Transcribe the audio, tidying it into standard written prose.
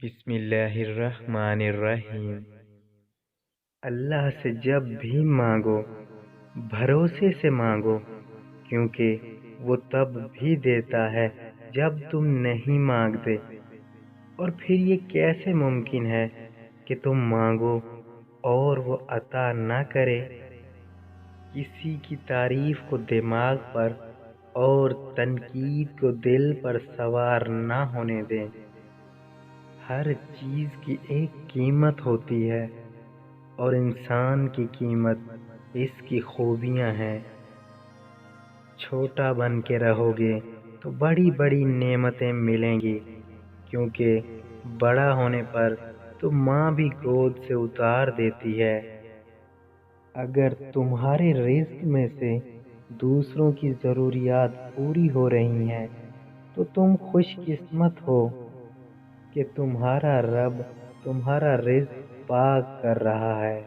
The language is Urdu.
بسم اللہ الرحمن الرحیم۔ اللہ سے جب بھی مانگو بھروسے سے مانگو، کیونکہ وہ تب بھی دیتا ہے جب تم نہیں مانگتے۔ اور پھر یہ کیسے ممکن ہے کہ تم مانگو اور وہ عطا نہ کرے؟ کسی کی تعریف کو دماغ پر اور تنقید کو دل پر سوار نہ ہونے دیں۔ ہر چیز کی ایک قیمت ہوتی ہے، اور انسان کی قیمت اس کی خوبیاں ہیں۔ چھوٹا بن کے رہو گے تو بڑی بڑی نعمتیں ملیں گی، کیونکہ بڑا ہونے پر تو ماں بھی گود سے اتار دیتی ہے۔ اگر تمہارے رزق میں سے دوسروں کی ضروریات پوری ہو رہی ہیں تو تم خوش قسمت ہو کہ تمہارا رب تمہارا رزق پاک کر رہا ہے۔